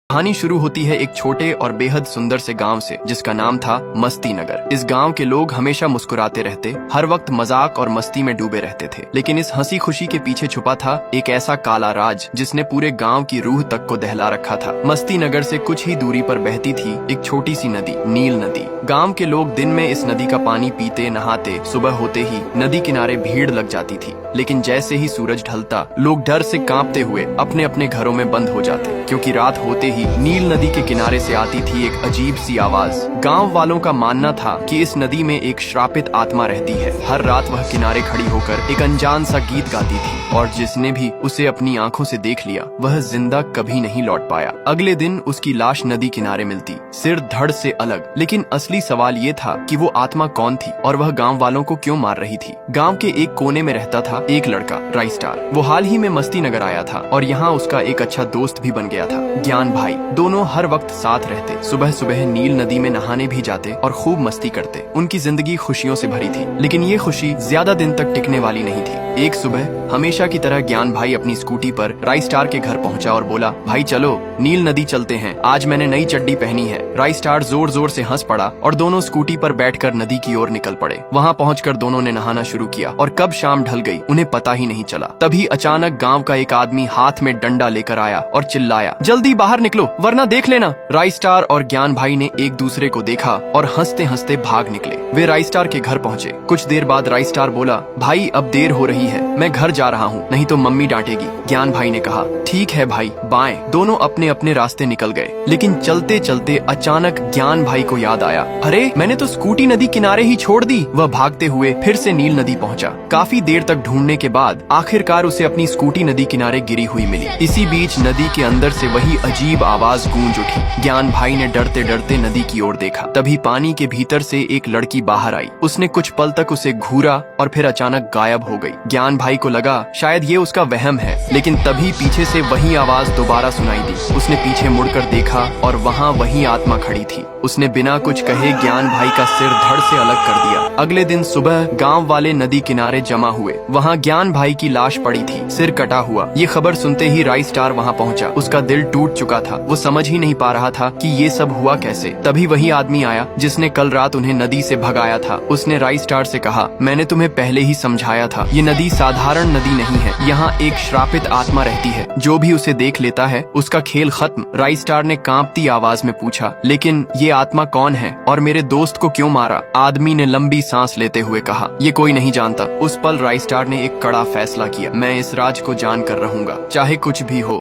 कहानी शुरू होती है एक छोटे और बेहद सुंदर से गांव से जिसका नाम था मस्ती नगर। इस गांव के लोग हमेशा मुस्कुराते रहते, हर वक्त मजाक और मस्ती में डूबे रहते थे। लेकिन इस हंसी खुशी के पीछे छुपा था एक ऐसा काला राज जिसने पूरे गांव की रूह तक को दहला रखा था। मस्ती नगर से कुछ ही दूरी पर बहती थी एक छोटी सी नदी, नील नदी। गाँव के लोग दिन में इस नदी का पानी पीते, नहाते। सुबह होते ही नदी किनारे भीड़ लग जाती थी, लेकिन जैसे ही सूरज ढलता लोग डर से कांपते हुए अपने अपने घरों में बंद हो जाते, क्योंकि रात होते ही नील नदी के किनारे से आती थी एक अजीब सी आवाज। गांव वालों का मानना था कि इस नदी में एक श्रापित आत्मा रहती है। हर रात वह किनारे खड़ी होकर एक अनजान सा गीत गाती थी और जिसने भी उसे अपनी आंखों से देख लिया वह जिंदा कभी नहीं लौट पाया। अगले दिन उसकी लाश नदी किनारे मिलती, सिर धड़ से अलग। लेकिन असली सवाल ये था कि वो आत्मा कौन थी और वह गाँव वालों को क्यों मार रही थी। गाँव के एक कोने में रहता था एक लड़का, राइस्टार। वो हाल ही में मस्ती नगर आया था और यहाँ उसका एक अच्छा दोस्त भी बन गया था, ज्ञान भाई। दोनों हर वक्त साथ रहते, सुबह सुबह नील नदी में नहाने भी जाते और खूब मस्ती करते। उनकी जिंदगी खुशियों से भरी थी, लेकिन ये खुशी ज्यादा दिन तक टिकने वाली नहीं थी। एक सुबह हमेशा की तरह ज्ञान भाई अपनी स्कूटी पर राइस्टार के घर पहुंचा और बोला, भाई चलो नील नदी चलते हैं, आज मैंने नई चड्डी पहनी है। राइस्टार जोर जोर से हंस पड़ा और दोनों स्कूटी पर बैठकर नदी की ओर निकल पड़े। वहाँ पहुंचकर दोनों ने नहाना शुरू किया और कब शाम ढल गई उन्हें पता ही नहीं चला। तभी अचानक गाँव का एक आदमी हाथ में डंडा लेकर आया और चिल्लाया, जल्दी बाहर निकलो वरना देख लेना। राइस्टार और ज्ञान भाई ने एक दूसरे को देखा और हंसते हंसते भाग निकले। वे राइस्टार के घर पहुंचे। कुछ देर बाद राइस्टार बोला, भाई अब देर हो रही है, मैं घर जा रहा हूँ, नहीं तो मम्मी डांटेगी। ज्ञान भाई ने कहा, ठीक है भाई, बाएं। दोनों अपने अपने रास्ते निकल गए। लेकिन चलते चलते अचानक ज्ञान भाई को याद आया, अरे मैंने तो स्कूटी नदी किनारे ही छोड़ दी। वह भागते हुए फिर से नील नदी पहुंचा। काफी देर तक ढूंढने के बाद आखिरकार उसे अपनी स्कूटी नदी किनारे गिरी हुई मिली। इसी बीच नदी के अंदर से वही अजीब आवाज गूंज उठी। ज्ञान भाई ने डरते डरते नदी की ओर देखा। तभी पानी के भीतर से एक लड़की बाहर आई। उसने कुछ पल तक उसे घूरा और फिर अचानक गायब हो गई। ज्ञान भाई को लगा शायद ये उसका वहम है, लेकिन तभी पीछे से वही आवाज दोबारा सुनाई दी। उसने पीछे मुड़कर देखा और वहाँ वही आत्मा खड़ी थी। उसने बिना कुछ कहे ज्ञान भाई का सिर धड़ से अलग कर दिया। अगले दिन सुबह गांव वाले नदी किनारे जमा हुए। वहाँ ज्ञान भाई की लाश पड़ी थी, सिर कटा हुआ। ये खबर सुनते ही राइस्टार वहाँ पहुँचा। उसका दिल टूट चुका था। वो समझ ही नहीं पा रहा था कि ये सब हुआ कैसे। तभी वही आदमी आया जिसने कल रात उन्हें नदी से भगाया था। उसने राइस्टार से कहा, मैंने तुम्हें पहले ही समझाया था, ये नदी साधारण नदी नहीं है, यहाँ एक श्रापित आत्मा रहती है। जो भी उसे देख लेता है उसका खेल खत्म। राइस्टार ने कांपती आवाज में पूछा, लेकिन ये आत्मा कौन है और मेरे दोस्त को क्यों मारा? आदमी ने लंबी सांस लेते हुए कहा, ये कोई नहीं जानता। उस पल राइस्टार ने एक कड़ा फैसला किया, मैं इस राज को जान कर रहूंगा, चाहे कुछ भी हो।